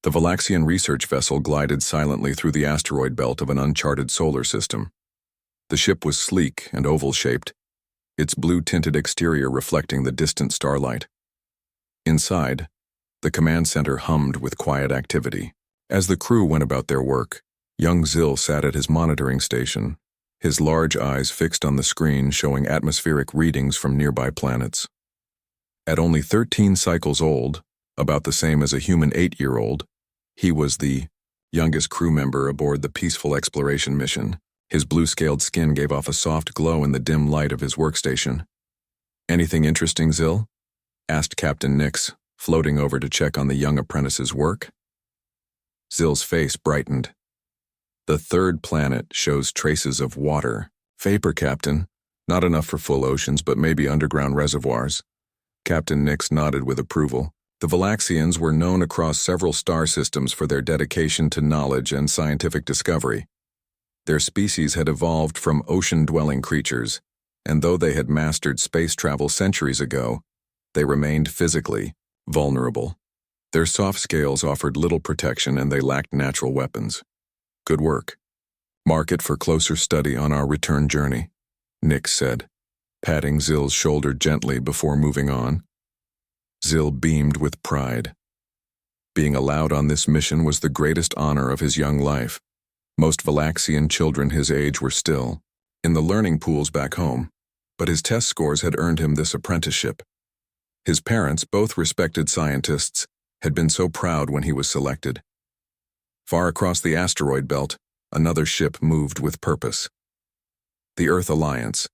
The Valaxian research vessel glided silently through the asteroid belt of an uncharted solar system. The ship was sleek and oval-shaped, its blue-tinted exterior reflecting the distant starlight. Inside, the command center hummed with quiet activity. As the crew went about their work, young Zill sat at his monitoring station, his large eyes fixed on the screen showing atmospheric readings from nearby planets. At only 13 cycles old, about the same as a human 8-year-old, he was the youngest crew member aboard the peaceful exploration mission. His blue-scaled skin gave off a soft glow in the dim light of his workstation. "Anything interesting, Zill?" asked Captain Nix, floating over to check on the young apprentice's work. Zill's face brightened. "The third planet shows traces of water. Vapor, Captain. Not enough for full oceans, but maybe underground reservoirs." Captain Nix nodded with approval. The Valaxians were known across several star systems for their dedication to knowledge and scientific discovery. Their species had evolved from ocean-dwelling creatures, and though they had mastered space travel centuries ago, they remained physically vulnerable. Their soft scales offered little protection and they lacked natural weapons. "Good work. Mark it for closer study on our return journey," Nix said, patting Zill's shoulder gently before moving on. Zill beamed with pride. Being allowed on this mission was the greatest honor of his young life. Most Valaxian children his age were still in the learning pools back home, but his test scores had earned him this apprenticeship. His parents, both respected scientists, had been so proud when he was selected. Far across the asteroid belt, another ship moved with purpose. The Earth Alliance.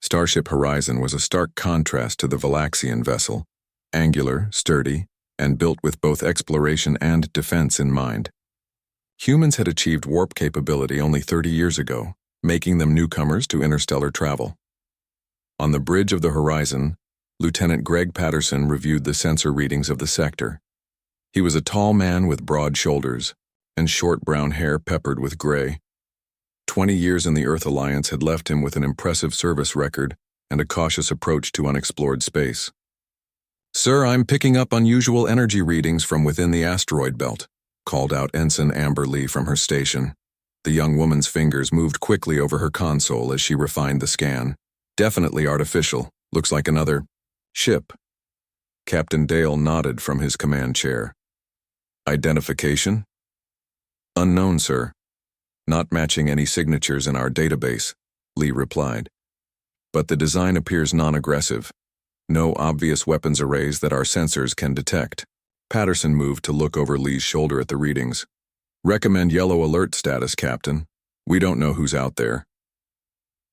Starship Horizon was a stark contrast to the Valaxian vessel, angular, sturdy, and built with both exploration and defense in mind. Humans had achieved warp capability only 30 years ago, making them newcomers to interstellar travel. On the bridge of the Horizon, Lieutenant Greg Patterson reviewed the sensor readings of the sector. He was a tall man with broad shoulders and short brown hair peppered with gray. 20 years in the Earth Alliance had left him with an impressive service record and a cautious approach to unexplored space. "Sir, I'm picking up unusual energy readings from within the asteroid belt," called out Ensign Amber Lee from her station. The young woman's fingers moved quickly over her console as she refined the scan. "Definitely artificial. Looks like another ship." Captain Dale nodded from his command chair. "Identification?" "Unknown, sir. Not matching any signatures in our database," Lee replied. "But the design appears non-aggressive. No obvious weapons arrays that our sensors can detect." Patterson moved to look over Lee's shoulder at the readings. "Recommend yellow alert status, Captain. We don't know who's out there."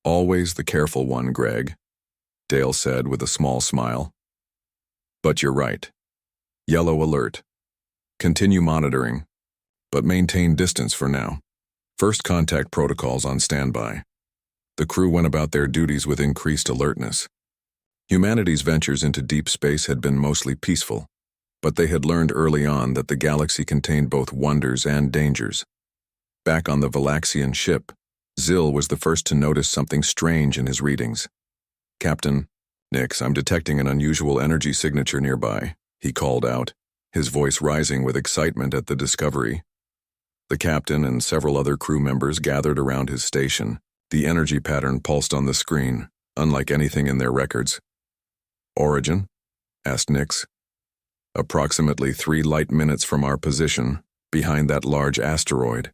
"Always the careful one, Greg," Dale said with a small smile. "But you're right. Yellow alert. Continue monitoring, but maintain distance for now. First contact protocols on standby." The crew went about their duties with increased alertness. Humanity's ventures into deep space had been mostly peaceful, but they had learned early on that the galaxy contained both wonders and dangers. Back on the Valaxian ship, Zill was the first to notice something strange in his readings. "Captain Nix, I'm detecting an unusual energy signature nearby," he called out, his voice rising with excitement at the discovery. The captain and several other crew members gathered around his station. The energy pattern pulsed on the screen, unlike anything in their records. "Origin?" asked Nix. "Approximately 3 light minutes from our position, behind that large asteroid,"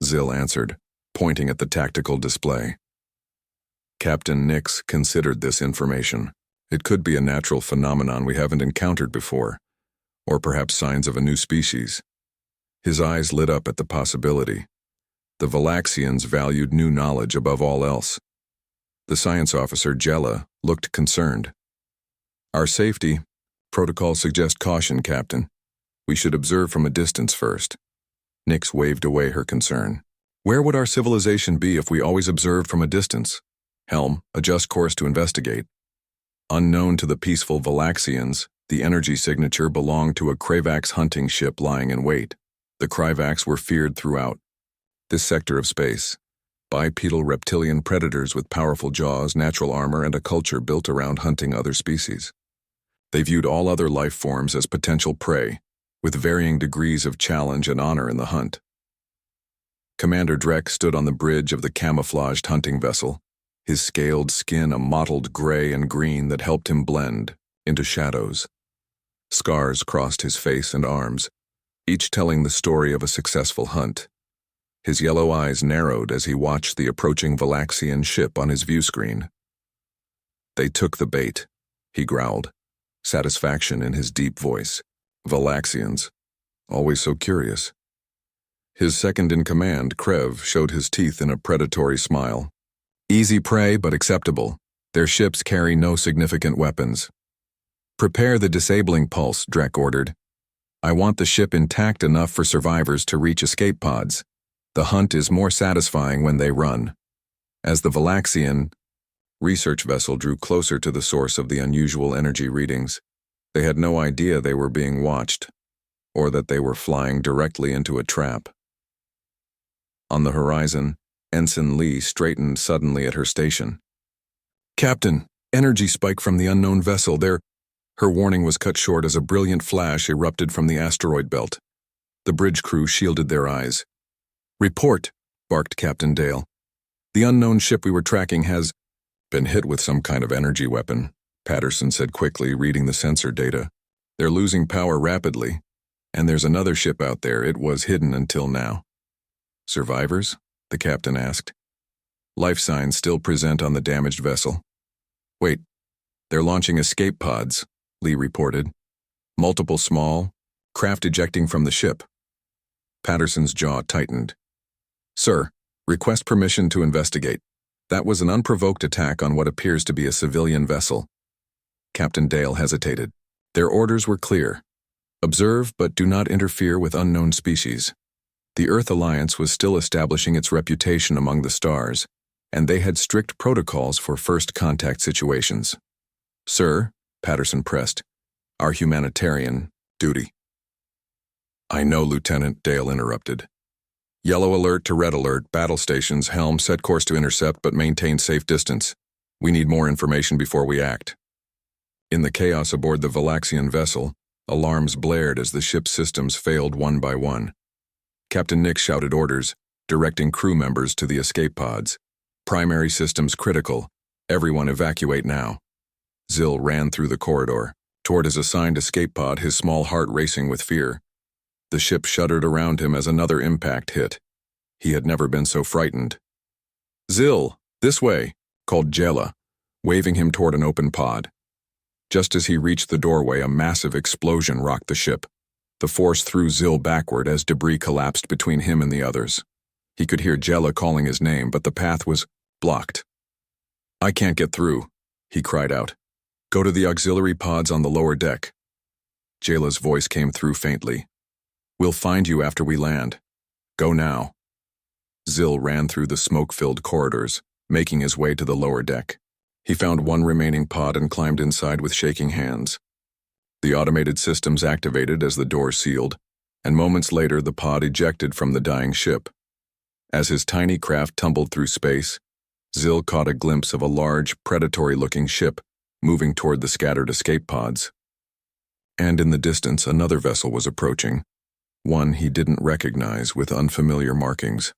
Zill answered, pointing at the tactical display. Captain Nix considered this information. It could be a natural phenomenon we haven't encountered before, or perhaps signs of a new species. His eyes lit up at the possibility. The Valaxians valued new knowledge above all else. The science officer, Jella, looked concerned. "Our safety protocols suggest caution, Captain. We should observe from a distance first." Nix waved away her concern. "Where would our civilization be if we always observed from a distance? Helm, adjust course to investigate." Unknown to the peaceful Valaxians, the energy signature belonged to a Kravax hunting ship lying in wait. The Kravax were feared throughout this sector of space. Bipedal reptilian predators with powerful jaws, natural armor, and a culture built around hunting other species. They viewed all other life forms as potential prey, with varying degrees of challenge and honor in the hunt. Commander Drek stood on the bridge of the camouflaged hunting vessel, his scaled skin a mottled gray and green that helped him blend into shadows. Scars crossed his face and arms, each telling the story of a successful hunt. His yellow eyes narrowed as he watched the approaching Valaxian ship on his view screen. "They took the bait," he growled, satisfaction in his deep voice. Valaxians, always so curious. His second-in-command, Krev, showed his teeth in a predatory smile. "Easy prey, but acceptable. Their ships carry no significant weapons." "Prepare the disabling pulse," Drek ordered. "I want the ship intact enough for survivors to reach escape pods. The hunt is more satisfying when they run." As the Valaxian research vessel drew closer to the source of the unusual energy readings, they had no idea they were being watched, or that they were flying directly into a trap. On the horizon, Ensign Lee straightened suddenly at her station. "Captain, energy spike from the unknown vessel. Her warning was cut short as a brilliant flash erupted from the asteroid belt. The bridge crew shielded their eyes. "Report," barked Captain Dale. "The unknown ship we were tracking has been hit with some kind of energy weapon," Patterson said quickly, reading the sensor data. "They're losing power rapidly, and there's another ship out there. It was hidden until now." "Survivors?" the captain asked. "Life signs still present on the damaged vessel." "Wait, they're launching escape pods," Lee reported. "Multiple small craft ejecting from the ship." Patterson's jaw tightened. "Sir, request permission to investigate. That was an unprovoked attack on what appears to be a civilian vessel." Captain Dale hesitated. Their orders were clear. Observe but do not interfere with unknown species. The Earth Alliance was still establishing its reputation among the stars, and they had strict protocols for first contact situations. "Sir," Patterson pressed, "our humanitarian duty." "I know, Lieutenant," Dale interrupted. "Yellow alert to red alert, battle stations, helm, set course to intercept but maintain safe distance. We need more information before we act." In the chaos aboard the Valaxian vessel, alarms blared as the ship's systems failed one by one. Captain Nick shouted orders, directing crew members to the escape pods. "Primary systems critical. Everyone evacuate now." Zill ran through the corridor, toward his assigned escape pod, his small heart racing with fear. The ship shuddered around him as another impact hit. He had never been so frightened. "Zill, this way," called Jela, waving him toward an open pod. Just as he reached the doorway, a massive explosion rocked the ship. The force threw Zill backward as debris collapsed between him and the others. He could hear Jela calling his name, but the path was blocked. "I can't get through," he cried out. "Go to the auxiliary pods on the lower deck." Jela's voice came through faintly. "We'll find you after we land. Go now." Zill ran through the smoke-filled corridors, making his way to the lower deck. He found one remaining pod and climbed inside with shaking hands. The automated systems activated as the door sealed, and moments later the pod ejected from the dying ship. As his tiny craft tumbled through space, Zill caught a glimpse of a large, predatory-looking ship moving toward the scattered escape pods. And in the distance, another vessel was approaching, one he didn't recognize with unfamiliar markings.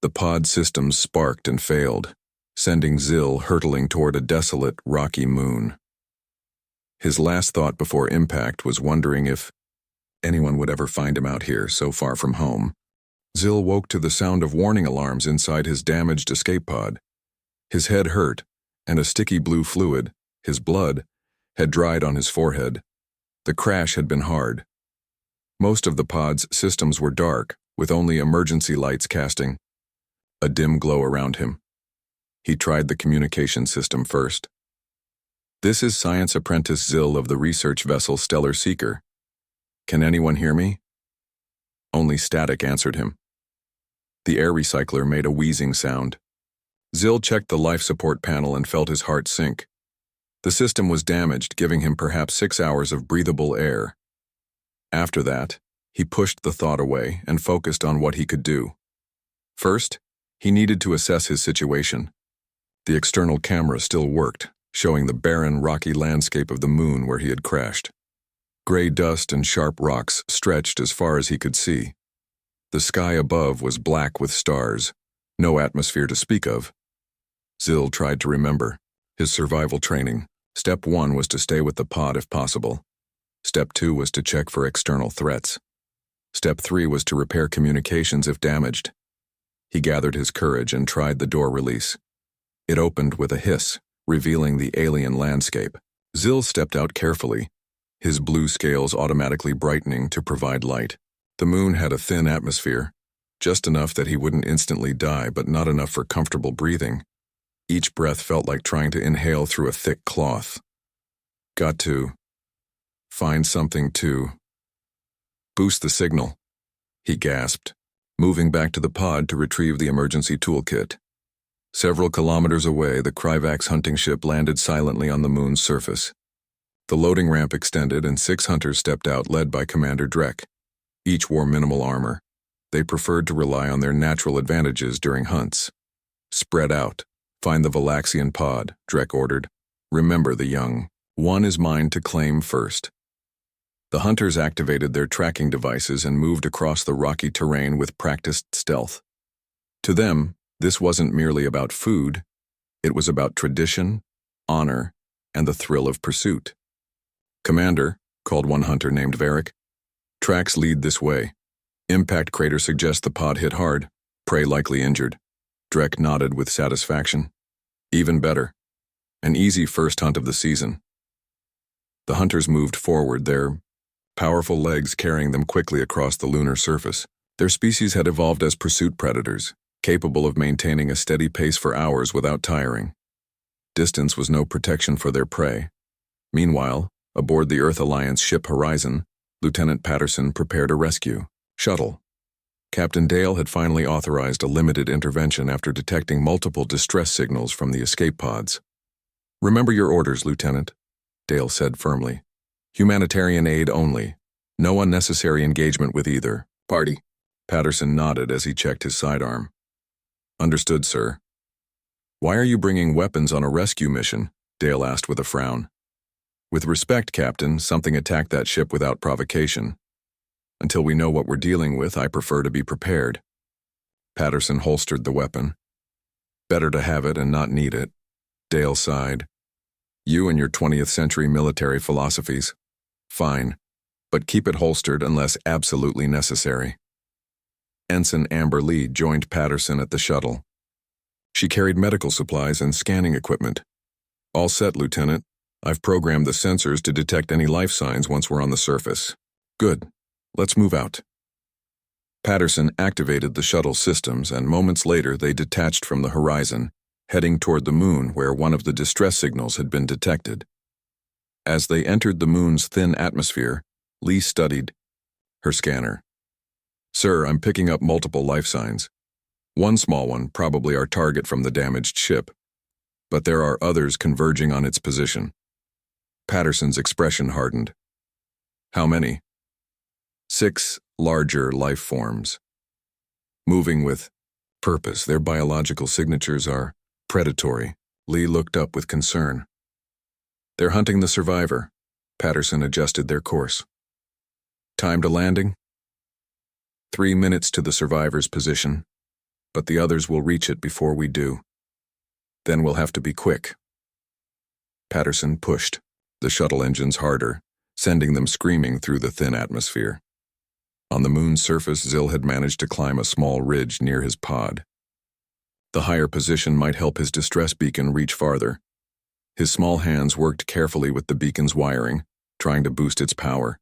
The pod systems sparked and failed, sending Zill hurtling toward a desolate, rocky moon. His last thought before impact was wondering if anyone would ever find him out here so far from home. Zill woke to the sound of warning alarms inside his damaged escape pod. His head hurt, and a sticky blue fluid, his blood, had dried on his forehead. The crash had been hard. Most of the pod's systems were dark, with only emergency lights casting a dim glow around him. He tried the communication system first. "This is Science Apprentice Zill of the research vessel Stellar Seeker. Can anyone hear me?" Only static answered him. The air recycler made a wheezing sound. Zill checked the life support panel and felt his heart sink. The system was damaged, giving him perhaps 6 hours of breathable air. After that, he pushed the thought away and focused on what he could do. First, he needed to assess his situation. The external camera still worked, showing the barren, rocky landscape of the moon where he had crashed. Gray dust and sharp rocks stretched as far as he could see. The sky above was black with stars, no atmosphere to speak of. Zill tried to remember his survival training. Step 1 was to stay with the pod if possible. Step 2 was to check for external threats. Step 3 was to repair communications if damaged. He gathered his courage and tried the door release. It opened with a hiss, revealing the alien landscape. Zill stepped out carefully, his blue scales automatically brightening to provide light. The moon had a thin atmosphere, just enough that he wouldn't instantly die, but not enough for comfortable breathing. Each breath felt like trying to inhale through a thick cloth. Got to find something to boost the signal, he gasped, moving back to the pod to retrieve the emergency toolkit. Several kilometers away, the Kryvax hunting ship landed silently on the moon's surface. The loading ramp extended and 6 hunters stepped out, led by Commander Drek. Each wore minimal armor. They preferred to rely on their natural advantages during hunts. Spread out. Find the Valaxian pod, Drek ordered. Remember the young. One is mine to claim first. The hunters activated their tracking devices and moved across the rocky terrain with practiced stealth. To them, this wasn't merely about food. It was about tradition, honor, and the thrill of pursuit. Commander, called one hunter named Varric, tracks lead this way. Impact crater suggests the pod hit hard, prey likely injured. Drek nodded with satisfaction. Even better. An easy first hunt of the season. The hunters moved forward, their powerful legs carrying them quickly across the lunar surface. Their species had evolved as pursuit predators, capable of maintaining a steady pace for hours without tiring. Distance was no protection for their prey. Meanwhile, aboard the Earth Alliance ship Horizon, Lieutenant Patterson prepared a rescue shuttle. Captain Dale had finally authorized a limited intervention after detecting multiple distress signals from the escape pods. "Remember your orders, Lieutenant," Dale said firmly. "Humanitarian aid only. No unnecessary engagement with either party." Patterson nodded as he checked his sidearm. "Understood, sir." "Why are you bringing weapons on a rescue mission?" Dale asked with a frown. "With respect, Captain, something attacked that ship without provocation. Until we know what we're dealing with, I prefer to be prepared." Patterson holstered the weapon. "Better to have it and not need it." Dale sighed. "You and your 20th century military philosophies. Fine, but keep it holstered unless absolutely necessary." Ensign Amber Lee joined Patterson at the shuttle. She carried medical supplies and scanning equipment. "All set, Lieutenant. I've programmed the sensors to detect any life signs once we're on the surface." "Good. Let's move out." Patterson activated the shuttle systems, and moments later they detached from the horizon, heading toward the moon where one of the distress signals had been detected. As they entered the moon's thin atmosphere, Lee studied her scanner. "Sir, I'm picking up multiple life signs. One small one, probably our target from the damaged ship. But there are others converging on its position." Patterson's expression hardened. "How many?" 6 larger life forms. Moving with purpose, their biological signatures are predatory. Lee looked up with concern. "They're hunting the survivor." Patterson adjusted their course. "Time to landing?" 3 minutes to the survivor's position, but the others will reach it before we do. Then we'll have to be quick. Patterson pushed the shuttle engines harder, sending them screaming through the thin atmosphere. On the moon's surface, Zill had managed to climb a small ridge near his pod. The higher position might help his distress beacon reach farther. His small hands worked carefully with the beacon's wiring, trying to boost its power.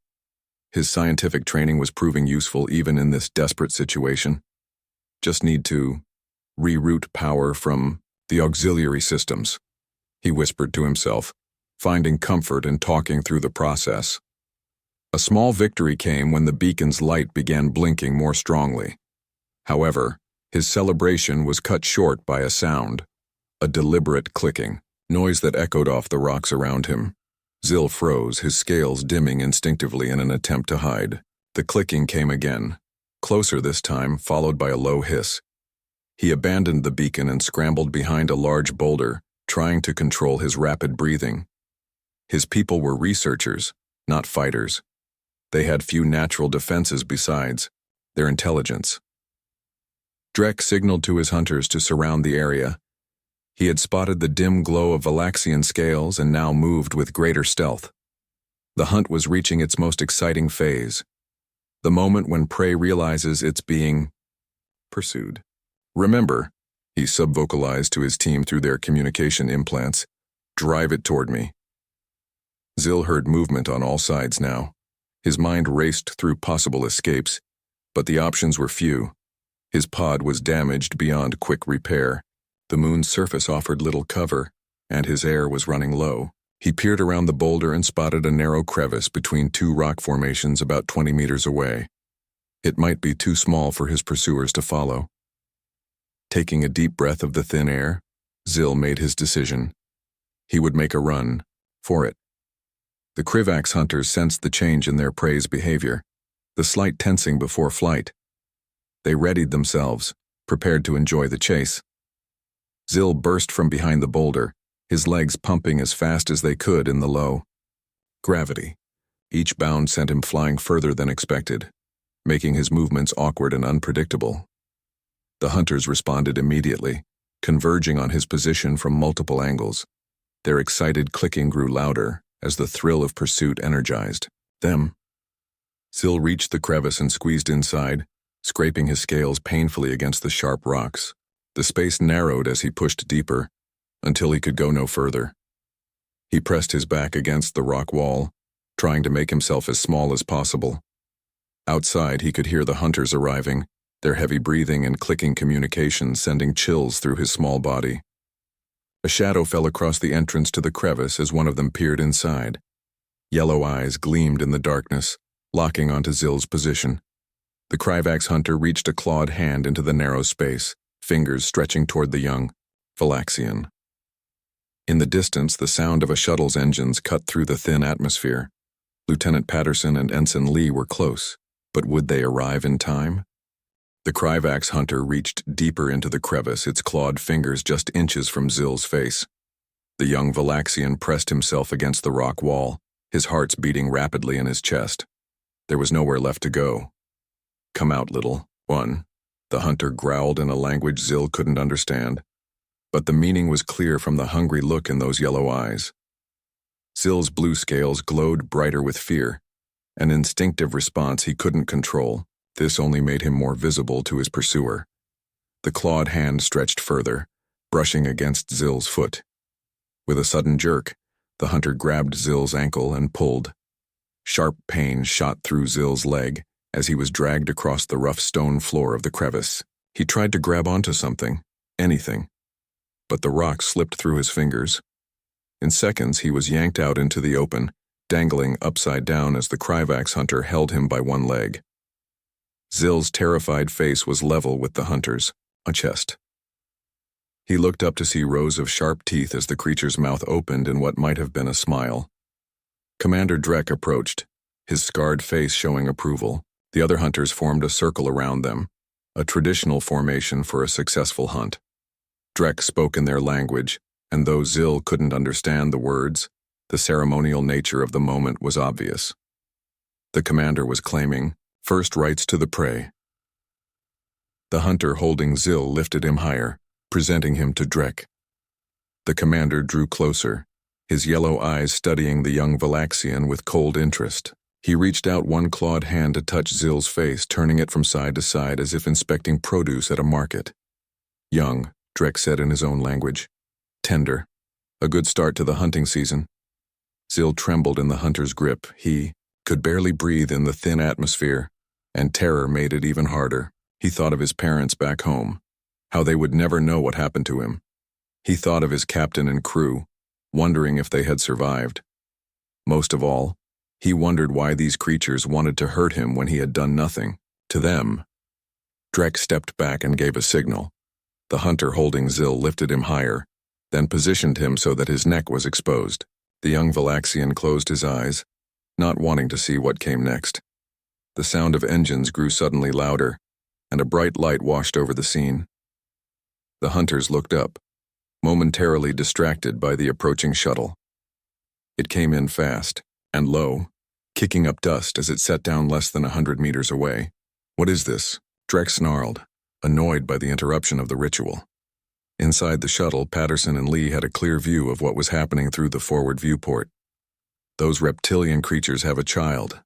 His scientific training was proving useful even in this desperate situation. Just need to reroute power from the auxiliary systems, he whispered to himself, finding comfort in talking through the process. A small victory came when the beacon's light began blinking more strongly. However, his celebration was cut short by a sound, a deliberate clicking, noise that echoed off the rocks around him. Zill froze, his scales dimming instinctively in an attempt to hide. The clicking came again, closer this time, followed by a low hiss. He abandoned the beacon and scrambled behind a large boulder, trying to control his rapid breathing. His people were researchers, not fighters. They had few natural defenses besides their intelligence. Drek signaled to his hunters to surround the area. He had spotted the dim glow of Valaxian scales and now moved with greater stealth. The hunt was reaching its most exciting phase, the moment when prey realizes it's being pursued. "Remember," he subvocalized to his team through their communication implants, "drive it toward me." Zil heard movement on all sides now. His mind raced through possible escapes, but the options were few. His pod was damaged beyond quick repair. The moon's surface offered little cover, and his air was running low. He peered around the boulder and spotted a narrow crevice between two rock formations about 20 meters away. It might be too small for his pursuers to follow. Taking a deep breath of the thin air, Zil made his decision. He would make a run for it. The Krivax hunters sensed the change in their prey's behavior, the slight tensing before flight. They readied themselves, prepared to enjoy the chase. Zil burst from behind the boulder, his legs pumping as fast as they could in the low gravity. Each bound sent him flying further than expected, making his movements awkward and unpredictable. The hunters responded immediately, converging on his position from multiple angles. Their excited clicking grew louder as the thrill of pursuit energized them. Zil reached the crevice and squeezed inside, scraping his scales painfully against the sharp rocks. The space narrowed as he pushed deeper, until he could go no further. He pressed his back against the rock wall, trying to make himself as small as possible. Outside, he could hear the hunters arriving, their heavy breathing and clicking communications sending chills through his small body. A shadow fell across the entrance to the crevice as one of them peered inside. Yellow eyes gleamed in the darkness, locking onto Zil's position. The Krivax hunter reached a clawed hand into the narrow space, fingers stretching toward the young Valaxian. In the distance, the sound of a shuttle's engines cut through the thin atmosphere. Lieutenant Patterson and Ensign Lee were close, but would they arrive in time? The Krivax hunter reached deeper into the crevice, its clawed fingers just inches from Zil's face. The young Valaxian pressed himself against the rock wall, his heart's beating rapidly in his chest. There was nowhere left to go. "Come out, little one," the hunter growled in a language Zil couldn't understand. But the meaning was clear from the hungry look in those yellow eyes. Zil's blue scales glowed brighter with fear, an instinctive response he couldn't control. This only made him more visible to his pursuer. The clawed hand stretched further, brushing against Zil's foot. With a sudden jerk, the hunter grabbed Zil's ankle and pulled. Sharp pain shot through Zil's leg as he was dragged across the rough stone floor of the crevice. He tried to grab onto something, anything, but the rock slipped through his fingers. In seconds, he was yanked out into the open, dangling upside down as the Krivax hunter held him by one leg. Zil's terrified face was level with the hunter's, a chest. He looked up to see rows of sharp teeth as the creature's mouth opened in what might have been a smile. Commander Drek approached, his scarred face showing approval. The other hunters formed a circle around them, a traditional formation for a successful hunt. Drek spoke in their language, and though Zil couldn't understand the words, the ceremonial nature of the moment was obvious. The commander was claiming first rights to the prey. The hunter holding Zil lifted him higher, presenting him to Drek. The commander drew closer, his yellow eyes studying the young Valaxian with cold interest. He reached out one clawed hand to touch Zil's face, turning it from side to side as if inspecting produce at a market. "Young," Drek said in his own language. "Tender. A good start to the hunting season." Zil trembled in the hunter's grip. He could barely breathe in the thin atmosphere, and terror made it even harder. He thought of his parents back home, how they would never know what happened to him. He thought of his captain and crew, wondering if they had survived. Most of all, he wondered why these creatures wanted to hurt him when he had done nothing to them. Drek stepped back and gave a signal. The hunter holding Zil lifted him higher, then positioned him so that his neck was exposed. The young Valaxian closed his eyes, not wanting to see what came next. The sound of engines grew suddenly louder, and a bright light washed over the scene. The hunters looked up, momentarily distracted by the approaching shuttle. It came in fast and low, kicking up dust as it set down less than 100 meters away. "What is this?" Drek snarled, annoyed by the interruption of the ritual. Inside the shuttle, Patterson and Lee had a clear view of what was happening through the forward viewport. "Those reptilian creatures have a child,"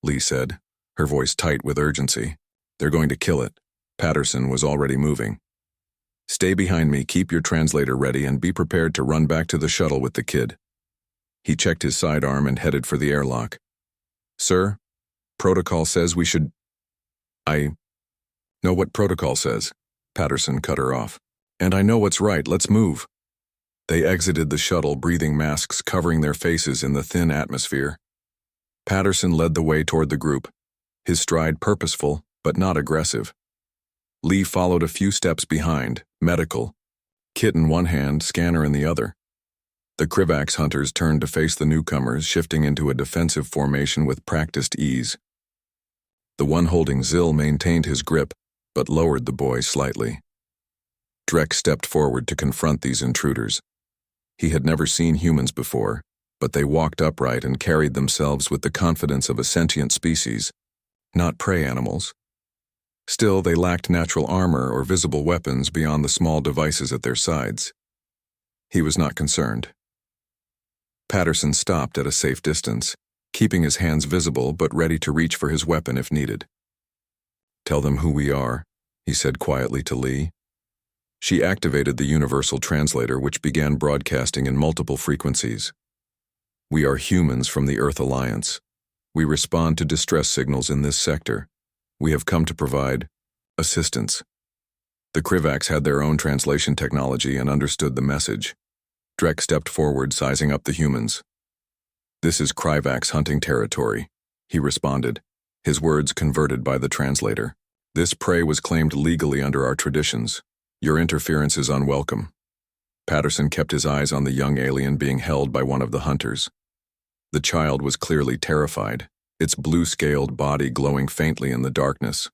Lee said, her voice tight with urgency. "They're going to kill it." Patterson was already moving. "Stay behind me, keep your translator ready, and be prepared to run back to the shuttle with the kid." He checked his sidearm and headed for the airlock. "Sir, protocol says we should—" "I know what protocol says," Patterson cut her off. "And I know what's right, let's move." They exited the shuttle, breathing masks covering their faces in the thin atmosphere. Patterson led the way toward the group, his stride purposeful but not aggressive. Lee followed a few steps behind, medical, kit in one hand, scanner in the other. The Krivax hunters turned to face the newcomers, shifting into a defensive formation with practiced ease. The one holding Zill maintained his grip, but lowered the boy slightly. Drek stepped forward to confront these intruders. He had never seen humans before, but they walked upright and carried themselves with the confidence of a sentient species, not prey animals. Still, they lacked natural armor or visible weapons beyond the small devices at their sides. He was not concerned. Patterson stopped at a safe distance, keeping his hands visible but ready to reach for his weapon if needed. "Tell them who we are," he said quietly to Lee. She activated the universal translator, which began broadcasting in multiple frequencies. "We are humans from the Earth Alliance. We respond to distress signals in this sector. We have come to provide assistance." The Krivax had their own translation technology and understood the message. Drek stepped forward, sizing up the humans. "This is Krivax hunting territory," he responded, his words converted by the translator. "This prey was claimed legally under our traditions. Your interference is unwelcome." Patterson kept his eyes on the young alien being held by one of the hunters. The child was clearly terrified, its blue-scaled body glowing faintly in the darkness.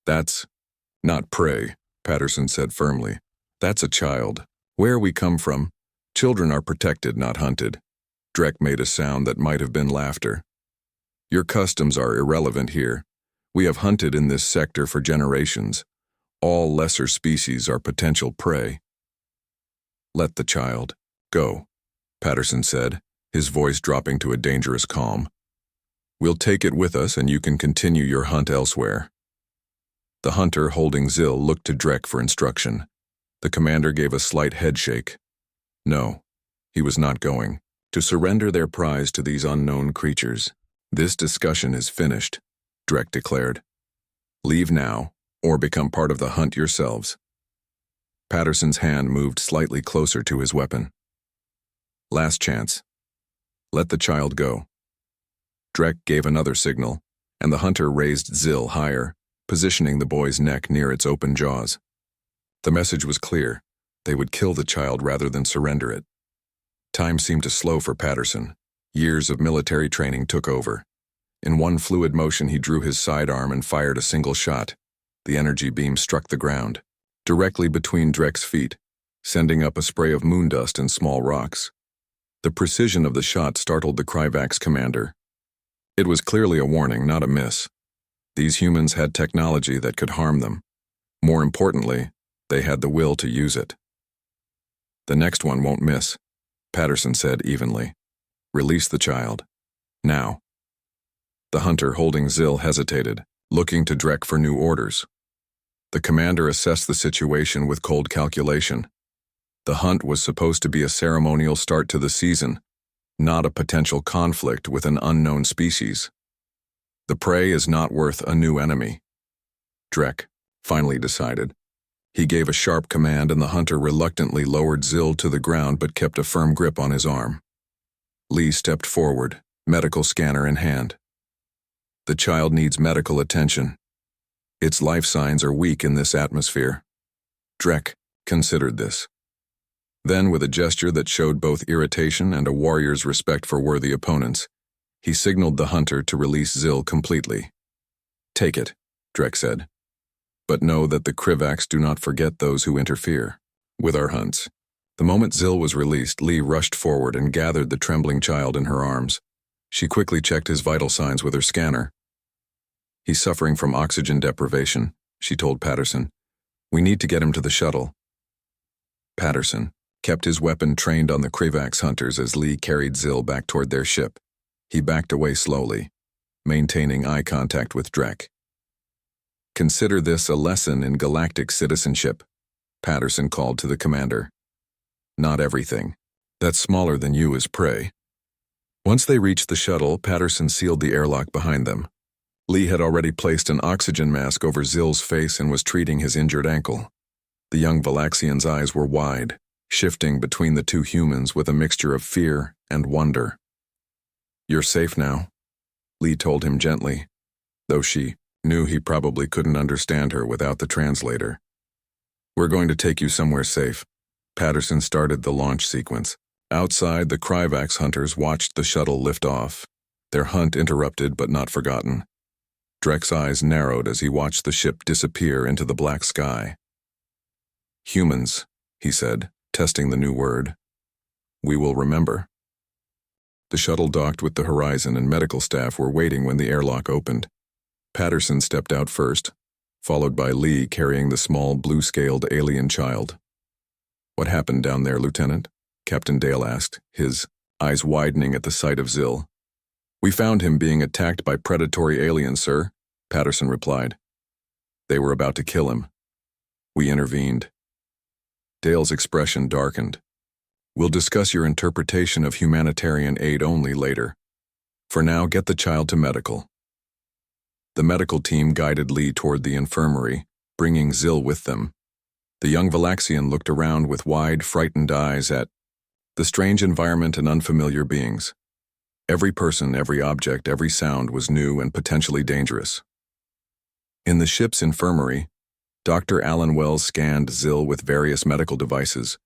"That's not prey," Patterson said firmly. "That's a child. Where we come from, children are protected, not hunted." Drek made a sound that might have been laughter. "Your customs are irrelevant here. We have hunted in this sector for generations. All lesser species are potential prey." "Let the child go," Patterson said, his voice dropping to a dangerous calm. "We'll take it with us and you can continue your hunt elsewhere." The hunter holding Zill looked to Drek for instruction. The commander gave a slight headshake. No, he was not going to surrender their prize to these unknown creatures. "This discussion is finished," Drek declared. "Leave now, or become part of the hunt yourselves." Patterson's hand moved slightly closer to his weapon. "Last chance. Let the child go." Drek gave another signal, and the hunter raised Zill higher, positioning the boy's neck near its open jaws. The message was clear. They would kill the child rather than surrender it. Time seemed to slow for Patterson. Years of military training took over. In one fluid motion, he drew his sidearm and fired a single shot. The energy beam struck the ground, directly between Drek's feet, sending up a spray of moondust and small rocks. The precision of the shot startled the Krivax commander. It was clearly a warning, not a miss. These humans had technology that could harm them. More importantly, they had the will to use it. "The next one won't miss," Patterson said evenly. "Release the child. Now." The hunter holding Zill hesitated, looking to Drek for new orders. The commander assessed the situation with cold calculation. The hunt was supposed to be a ceremonial start to the season, not a potential conflict with an unknown species. The prey is not worth a new enemy. Drek finally decided. He gave a sharp command and the hunter reluctantly lowered Zill to the ground but kept a firm grip on his arm. Lee stepped forward, medical scanner in hand. "The child needs medical attention. Its life signs are weak in this atmosphere." Drek considered this. Then, with a gesture that showed both irritation and a warrior's respect for worthy opponents, he signaled the hunter to release Zill completely. "Take it," Drek said. "But know that the Krivax do not forget those who interfere with our hunts." The moment Zill was released, Lee rushed forward and gathered the trembling child in her arms. She quickly checked his vital signs with her scanner. "He's suffering from oxygen deprivation," she told Patterson. "We need to get him to the shuttle." Patterson kept his weapon trained on the Kravax hunters as Lee carried Zill back toward their ship. He backed away slowly, maintaining eye contact with Drek. "Consider this a lesson in galactic citizenship," Patterson called to the commander. "Not everything that's smaller than you is prey." Once they reached the shuttle, Patterson sealed the airlock behind them. Lee had already placed an oxygen mask over Zill's face and was treating his injured ankle. The young Valaxian's eyes were wide, shifting between the two humans with a mixture of fear and wonder. "You're safe now," Lee told him gently, though she knew he probably couldn't understand her without the translator. "We're going to take you somewhere safe." Patterson started the launch sequence. Outside, the Kravax hunters watched the shuttle lift off, their hunt interrupted but not forgotten. Drek's eyes narrowed as he watched the ship disappear into the black sky. "Humans," he said, testing the new word. "We will remember." The shuttle docked with the horizon and medical staff were waiting when the airlock opened. Patterson stepped out first, followed by Lee carrying the small blue-scaled alien child. "What happened down there, Lieutenant?" Captain Dale asked, his eyes widening at the sight of Zill. "We found him being attacked by predatory aliens, sir," Patterson replied. "They were about to kill him. We intervened." Dale's expression darkened. "We'll discuss your interpretation of humanitarian aid only later. For now, get the child to medical." The medical team guided Lee toward the infirmary, bringing Zill with them. The young Valaxian looked around with wide, frightened eyes at the strange environment and unfamiliar beings. Every person, every object, every sound was new and potentially dangerous. In the ship's infirmary, Dr. Alan Wells scanned Zill with various medical devices,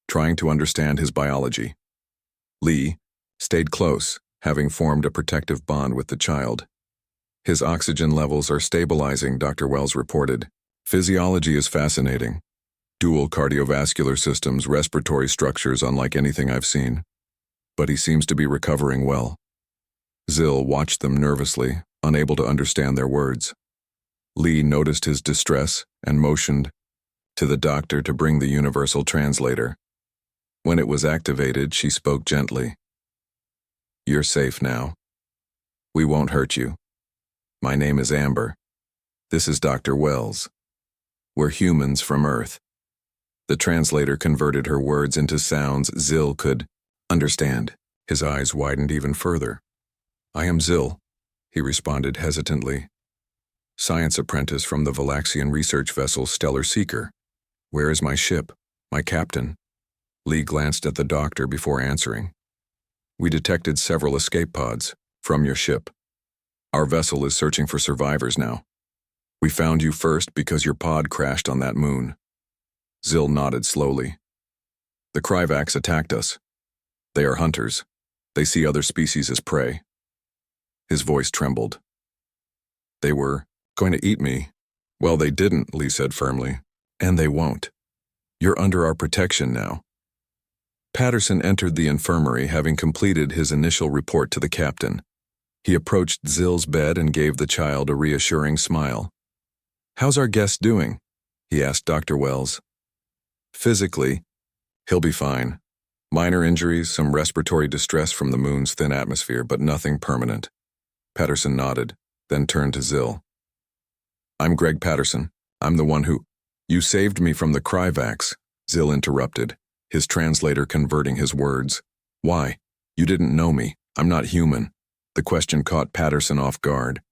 trying to understand his biology. Lee stayed close, having formed a protective bond with the child. "His oxygen levels are stabilizing," Dr. Wells reported. "Physiology is fascinating. Dual cardiovascular systems, respiratory structures unlike anything I've seen. But he seems to be recovering well." Zill watched them nervously, unable to understand their words. Lee noticed his distress and motioned to the doctor to bring the universal translator. When it was activated, she spoke gently. "You're safe now. We won't hurt you. My name is Amber. This is Dr. Wells. We're humans from Earth." The translator converted her words into sounds Zill could understand. His eyes widened even further. "I am Zill," he responded hesitantly. "Science apprentice from the Valaxian research vessel Stellar Seeker. Where is my ship, my captain?" Lee glanced at the doctor before answering. "We detected several escape pods from your ship. Our vessel is searching for survivors now. We found you first because your pod crashed on that moon." Zill nodded slowly. "The Kravax attacked us. They are hunters. They see other species as prey." His voice trembled. "They were going to eat me." "Well, they didn't," Lee said firmly. "And they won't. You're under our protection now." Patterson entered the infirmary, having completed his initial report to the captain. He approached Zill's bed and gave the child a reassuring smile. "How's our guest doing?" he asked Dr. Wells. "Physically, he'll be fine. Minor injuries, some respiratory distress from the moon's thin atmosphere, but nothing permanent." Patterson nodded, then turned to Zill. "I'm Greg Patterson. I'm the one who—" "You saved me from the Kravax," Zill interrupted, his translator converting his words. "Why? You didn't know me. I'm not human." The question caught Patterson off guard.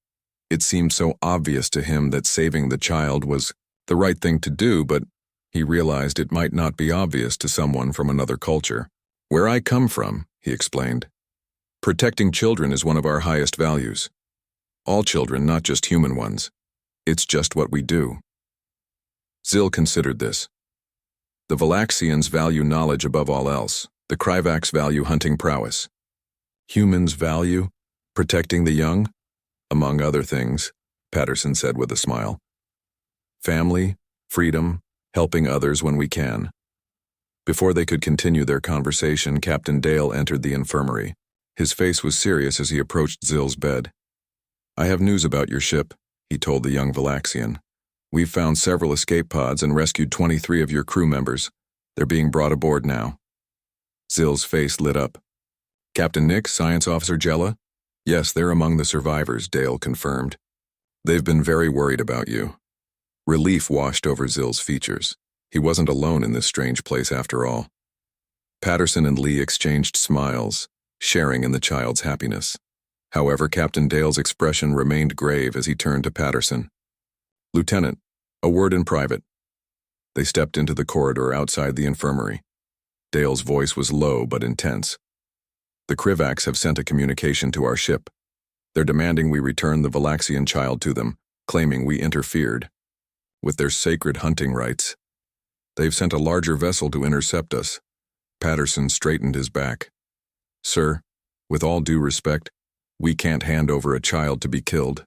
It seemed so obvious to him that saving the child was the right thing to do, but he realized it might not be obvious to someone from another culture. "Where I come from," he explained. "Protecting children is one of our highest values. All children, not just human ones. It's just what we do." Zill considered this. The Valaxians value knowledge above all else. The Kravax value hunting prowess. Humans value protecting the young, among other things, Patterson said with a smile. Family, freedom, helping others when we can. Before they could continue their conversation, Captain Dale entered the infirmary. His face was serious as he approached Zill's bed. "I have news about your ship," he told the young Valaxian. "We've found several escape pods and rescued 23 of your crew members. They're being brought aboard now." Zill's face lit up. "Captain Nick, Science Officer Jella?" "Yes, they're among the survivors," Dale confirmed. "They've been very worried about you." Relief washed over Zill's features. He wasn't alone in this strange place after all. Patterson and Lee exchanged smiles, sharing in the child's happiness. However, Captain Dale's expression remained grave as he turned to Patterson. "Lieutenant, a word in private." They stepped into the corridor outside the infirmary. Dale's voice was low but intense. "The Krivaks have sent a communication to our ship. They're demanding we return the Valaxian child to them, claiming we interfered with their sacred hunting rights. They've sent a larger vessel to intercept us." Patterson straightened his back. "Sir, with all due respect, we can't hand over a child to be killed."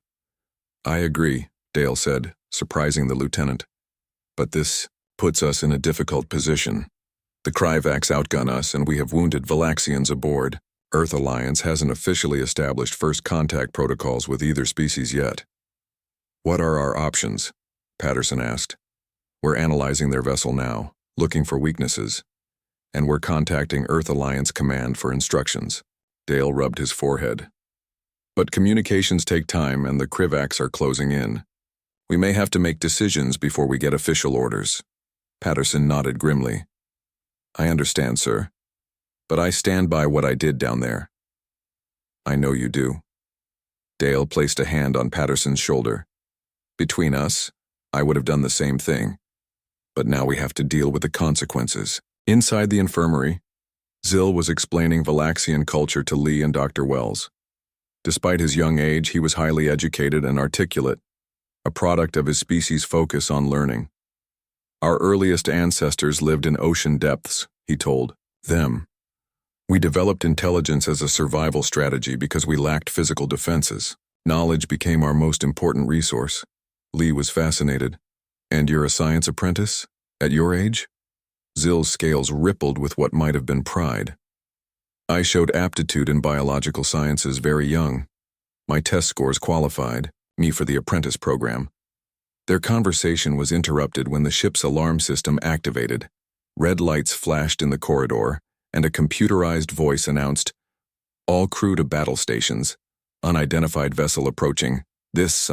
"I agree," Dale said, surprising the lieutenant. "But this puts us in a difficult position. The Krivaks outgun us and we have wounded Valaxians aboard. Earth Alliance hasn't officially established first contact protocols with either species yet." "What are our options?" Patterson asked. "We're analyzing their vessel now, looking for weaknesses. And we're contacting Earth Alliance Command for instructions." Dale rubbed his forehead. "But communications take time and the Krivaks are closing in. We may have to make decisions before we get official orders." Patterson nodded grimly. "I understand, sir. But I stand by what I did down there." "I know you do." Dale placed a hand on Patterson's shoulder. "Between us, I would have done the same thing. But now we have to deal with the consequences." Inside the infirmary, Zill was explaining Valaxian culture to Lee and Dr. Wells. Despite his young age, he was highly educated and articulate, a product of his species' focus on learning. "Our earliest ancestors lived in ocean depths," he told them. "We developed intelligence as a survival strategy because we lacked physical defenses. Knowledge became our most important resource." Lee was fascinated. "And you're a science apprentice? At your age?" Zill's scales rippled with what might have been pride. "I showed aptitude in biological sciences very young. My test scores qualified me for the apprentice program." Their conversation was interrupted when the ship's alarm system activated. Red lights flashed in the corridor, and a computerized voice announced, "All crew to battle stations. Unidentified vessel approaching. This,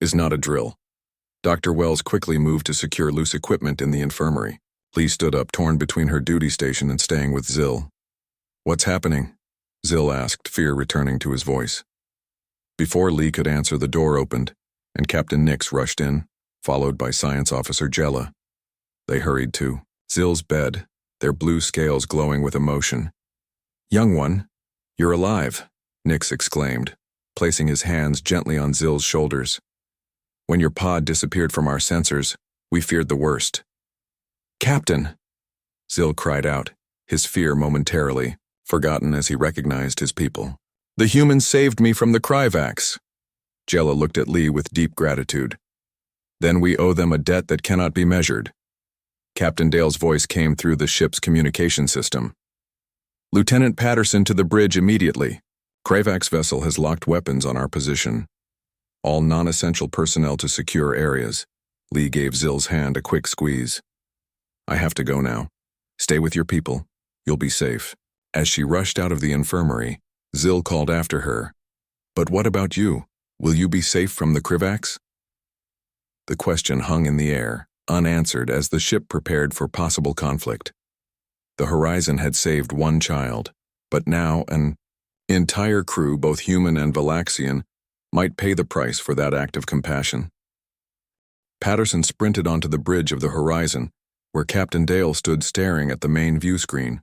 is not a drill." Dr. Wells quickly moved to secure loose equipment in the infirmary. Lee stood up, torn between her duty station and staying with Zill. "What's happening?" Zill asked, fear returning to his voice. Before Lee could answer, the door opened, and Captain Nix rushed in, followed by Science Officer Jella. They hurried to Zill's bed, their blue scales glowing with emotion. "Young one, you're alive," Nix exclaimed, placing his hands gently on Zill's shoulders. "When your pod disappeared from our sensors, we feared the worst." "Captain!" Zill cried out, his fear momentarily forgotten as he recognized his people. "The humans saved me from the Krivaks." Jella looked at Lee with deep gratitude. "Then we owe them a debt that cannot be measured." Captain Dale's voice came through the ship's communication system. "Lieutenant Patterson to the bridge immediately. Krivak's vessel has locked weapons on our position. All non-essential personnel to secure areas." Lee gave Zill's hand a quick squeeze. "I have to go now. Stay with your people. You'll be safe." As she rushed out of the infirmary, Zill called after her. "But what about you? Will you be safe from the Krivaks?" The question hung in the air, unanswered as the ship prepared for possible conflict. The Horizon had saved one child, but now an entire crew, both human and Valaxian, might pay the price for that act of compassion. Patterson sprinted onto the bridge of the Horizon, where Captain Dale stood staring at the main view screen.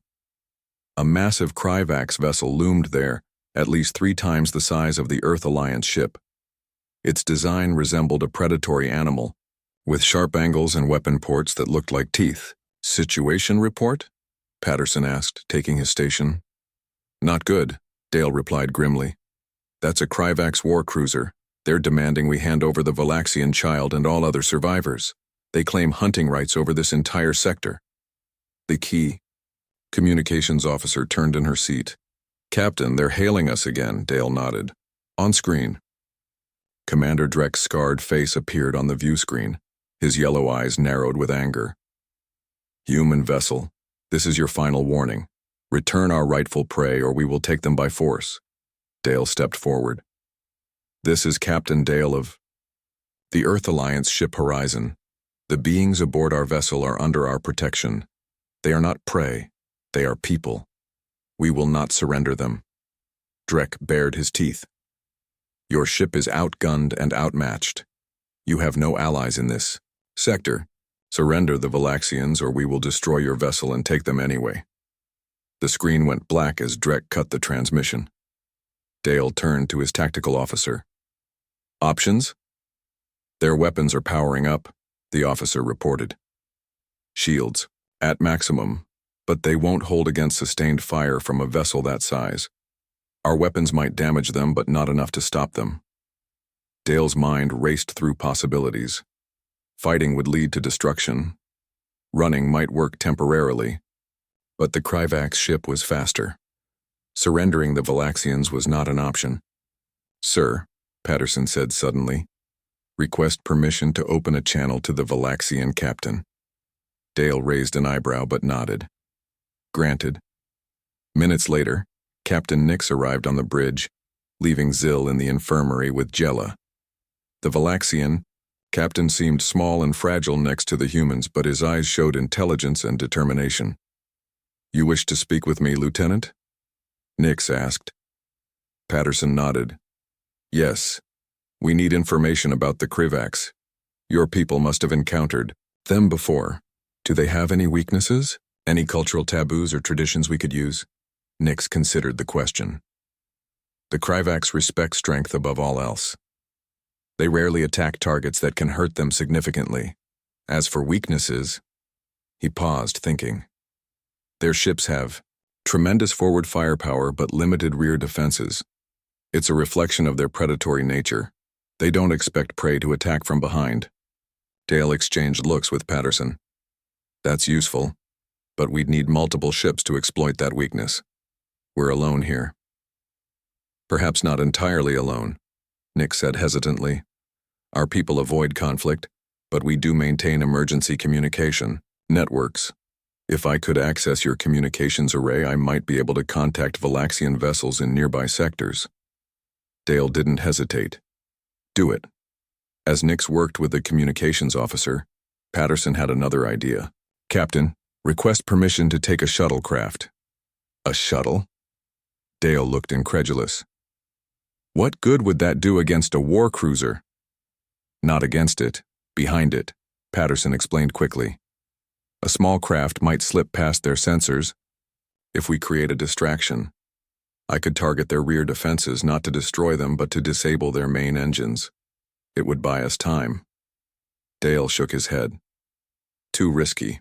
A massive Krivaks vessel loomed there, at least 3 times the size of the Earth Alliance ship. Its design resembled a predatory animal, with sharp angles and weapon ports that looked like teeth. "Situation report?" Patterson asked, taking his station. "Not good," Dale replied grimly. "That's a Krivaks war cruiser. They're demanding we hand over the Valaxian child and all other survivors. They claim hunting rights over this entire sector." The key communications officer turned in her seat. Captain, they're hailing us again, Dale nodded. On screen. Commander Dreck's scarred face appeared on the view screen, his yellow eyes narrowed with anger. Human vessel, this is your final warning. Return our rightful prey or we will take them by force. Dale stepped forward. This is Captain Dale of the Earth Alliance ship Horizon. The beings aboard our vessel are under our protection. They are not prey, they are people. We will not surrender them. Dreck bared his teeth. Your ship is outgunned and outmatched. You have no allies in this sector. Surrender the Valaxians or we will destroy your vessel and take them anyway. The screen went black as Dreck cut the transmission. Dale turned to his tactical officer. Options? Their weapons are powering up, the officer reported. Shields, at maximum, but they won't hold against sustained fire from a vessel that size. Our weapons might damage them, but not enough to stop them. Dale's mind raced through possibilities. Fighting would lead to destruction. Running might work temporarily, but the Kryvax ship was faster. Surrendering the Valaxians was not an option. Sir, Patterson said suddenly, request permission to open a channel to the Valaxian captain. Dale raised an eyebrow but nodded. Granted. Minutes later, Captain Nix arrived on the bridge, leaving Zill in the infirmary with Jella. The Valaxian captain seemed small and fragile next to the humans, but his eyes showed intelligence and determination. You wish to speak with me, Lieutenant? Nix asked. Patterson nodded. Yes. We need information about the Kryvax. Your people must have encountered them before. Do they have any weaknesses? Any cultural taboos or traditions we could use? Nix considered the question. The Kryvax respect strength above all else. They rarely attack targets that can hurt them significantly. As for weaknesses, he paused, thinking. Their ships have tremendous forward firepower but limited rear defenses. It's a reflection of their predatory nature. They don't expect prey to attack from behind. Dale exchanged looks with Patterson. That's useful, but we'd need multiple ships to exploit that weakness. We're alone here. Perhaps not entirely alone, Nick said hesitantly. Our people avoid conflict, but we do maintain emergency communication networks. If I could access your communications array, I might be able to contact Valaxian vessels in nearby sectors. Dale didn't hesitate. Do it. As Nix worked with the communications officer, Patterson had another idea. Captain, request permission to take a shuttlecraft. A shuttle? Dale looked incredulous. What good would that do against a war cruiser? Not against it, behind it, Patterson explained quickly. A small craft might slip past their sensors. If we create a distraction, I could target their rear defenses, not to destroy them, but to disable their main engines. It would buy us time. Dale shook his head. Too risky.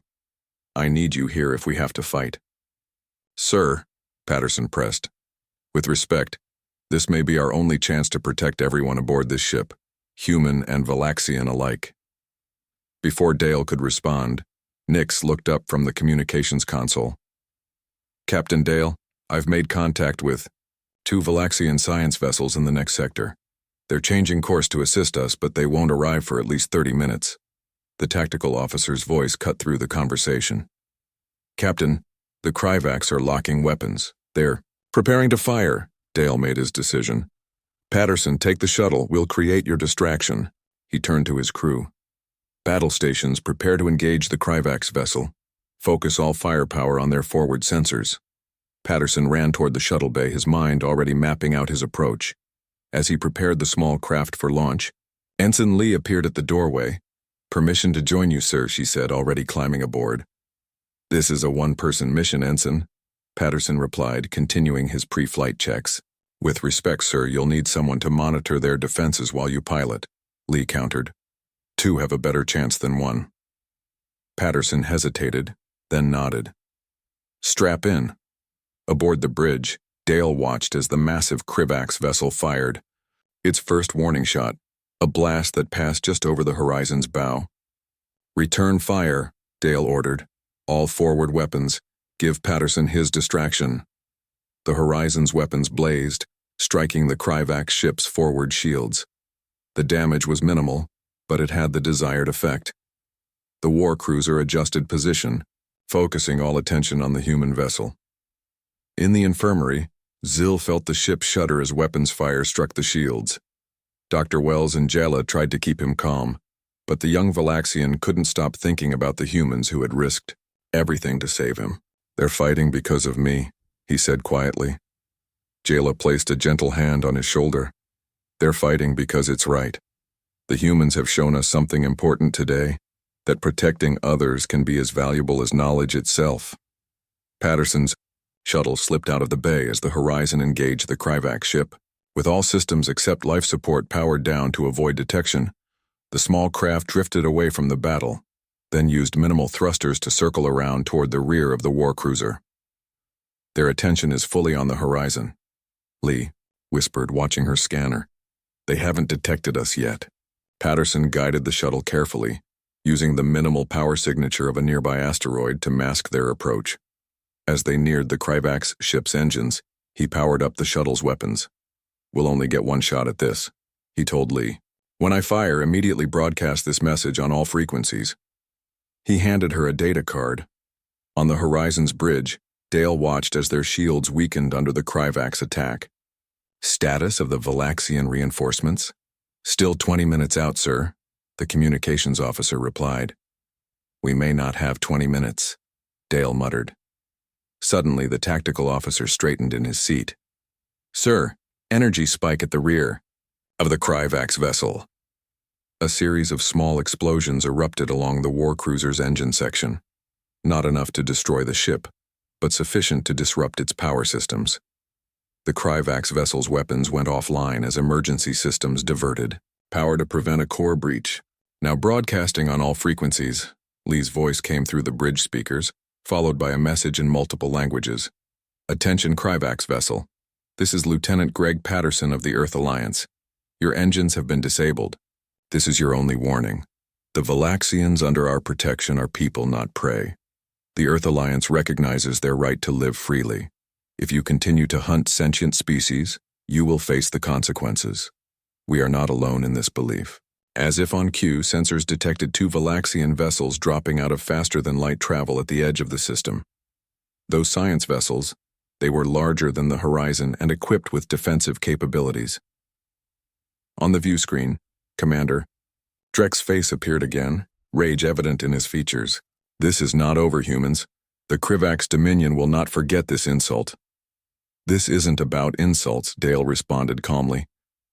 I need you here if we have to fight. Sir, Patterson pressed. With respect, this may be our only chance to protect everyone aboard this ship, human and Valaxian alike. Before Dale could respond, Nix looked up from the communications console. Captain Dale, I've made contact with 2 Valaxian science vessels in the next sector. They're changing course to assist us, but they won't arrive for at least 30 minutes. The tactical officer's voice cut through the conversation. Captain, the Kryvax are locking weapons. They're preparing to fire. Dale made his decision. Patterson, take the shuttle. We'll create your distraction. He turned to his crew. Battle stations, prepare to engage the Kryvax vessel. Focus all firepower on their forward sensors. Patterson ran toward the shuttle bay, his mind already mapping out his approach. As he prepared the small craft for launch, Ensign Lee appeared at the doorway. Permission to join you, sir, she said, already climbing aboard. This is a one-person mission, Ensign, Patterson replied, continuing his pre-flight checks. With respect, sir, you'll need someone to monitor their defenses while you pilot, Lee countered. 2 have a better chance than 1. Patterson hesitated, then nodded. Strap in. Aboard the bridge, Dale watched as the massive Kryvax vessel fired. Its first warning shot, a blast that passed just over the Horizon's bow. Return fire, Dale ordered. All forward weapons. Give Patterson his distraction. The Horizon's weapons blazed, striking the Kryvax ship's forward shields. The damage was minimal, but it had the desired effect. The war cruiser adjusted position, focusing all attention on the human vessel. In the infirmary, Zil felt the ship shudder as weapons fire struck the shields. Dr. Wells and Jela tried to keep him calm, but the young Valaxian couldn't stop thinking about the humans who had risked everything to save him. "They're fighting because of me," he said quietly. Jela placed a gentle hand on his shoulder. "They're fighting because it's right. The humans have shown us something important today, that protecting others can be as valuable as knowledge itself." Patterson's shuttle slipped out of the bay as the Horizon engaged the Kryvax ship. With all systems except life support powered down to avoid detection, the small craft drifted away from the battle, then used minimal thrusters to circle around toward the rear of the war cruiser. "Their attention is fully on the Horizon," Lee whispered, watching her scanner. "They haven't detected us yet." Patterson guided the shuttle carefully, using the minimal power signature of a nearby asteroid to mask their approach. As they neared the Kryvax ship's engines, he powered up the shuttle's weapons. "We'll only get one shot at this," he told Lee. "When I fire, immediately broadcast this message on all frequencies." He handed her a data card. On the Horizon's bridge, Dale watched as their shields weakened under the Kryvax attack. "Status of the Valaxian reinforcements?" "Still 20 minutes out, sir," the communications officer replied. "We may not have 20 minutes," Dale muttered. Suddenly, the tactical officer straightened in his seat. "Sir, energy spike at the rear of the Kryvax vessel." A series of small explosions erupted along the war cruiser's engine section, not enough to destroy the ship, but sufficient to disrupt its power systems. The Kryvax vessel's weapons went offline as emergency systems diverted. "Power to prevent a core breach. Now broadcasting on all frequencies." Lee's voice came through the bridge speakers, followed by a message in multiple languages. "Attention Kryvax vessel. This is Lieutenant Greg Patterson of the Earth Alliance. Your engines have been disabled. This is your only warning. The Valaxians under our protection are people, not prey. The Earth Alliance recognizes their right to live freely. If you continue to hunt sentient species, you will face the consequences. We are not alone in this belief." As if on cue, sensors detected 2 Valaxian vessels dropping out of faster-than-light travel at the edge of the system. Those science vessels, they were larger than the Horizon and equipped with defensive capabilities. On the view screen, Commander Drek's face appeared again, rage evident in his features. "This is not over, humans. The Kryvax Dominion will not forget this insult." "This isn't about insults," Dale responded calmly.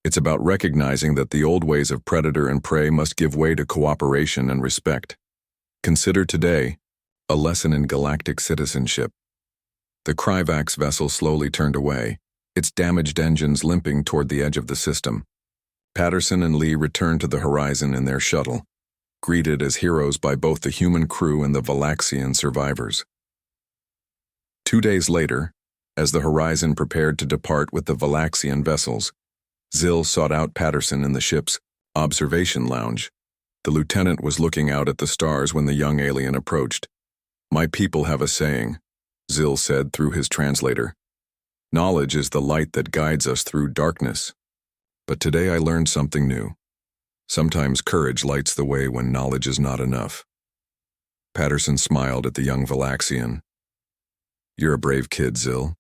"It's about recognizing that the old ways of predator and prey must give way to cooperation and respect. Consider today a lesson in galactic citizenship." The Kryvax vessel slowly turned away, its damaged engines limping toward the edge of the system. Patterson and Lee returned to the Horizon in their shuttle, greeted as heroes by both the human crew and the Valaxian survivors. 2 days later, as the Horizon prepared to depart with the Valaxian vessels, Zil sought out Patterson in the ship's observation lounge. The lieutenant was looking out at the stars when the young alien approached. "My people have a saying," Zil said through his translator. "Knowledge is the light that guides us through darkness. But today I learned something new. Sometimes courage lights the way when knowledge is not enough." Patterson smiled at the young Valaxian. "You're a brave kid, Zil.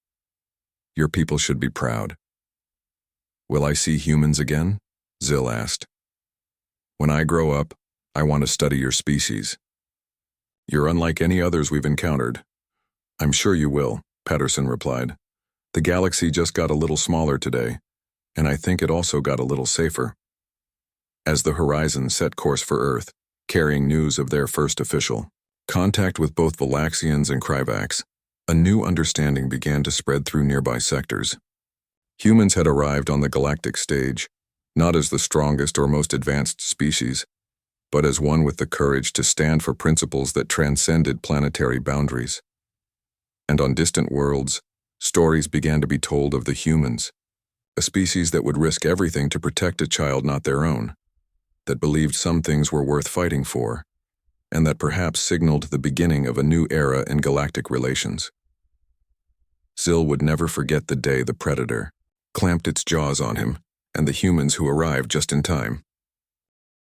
Your people should be proud." "Will I see humans again?" Zil asked. "When I grow up, I want to study your species. You're unlike any others we've encountered." "I'm sure you will," Patterson replied. "The galaxy just got a little smaller today, and I think it also got a little safer." As the Horizon set course for Earth, carrying news of their first official contact with both Valaxians and Kryvax, a new understanding began to spread through nearby sectors. Humans had arrived on the galactic stage, not as the strongest or most advanced species, but as one with the courage to stand for principles that transcended planetary boundaries. And on distant worlds, stories began to be told of the humans, a species that would risk everything to protect a child not their own, that believed some things were worth fighting for, and that perhaps signaled the beginning of a new era in galactic relations. Syl would never forget the day the predator clamped its jaws on him, and the humans who arrived just in time.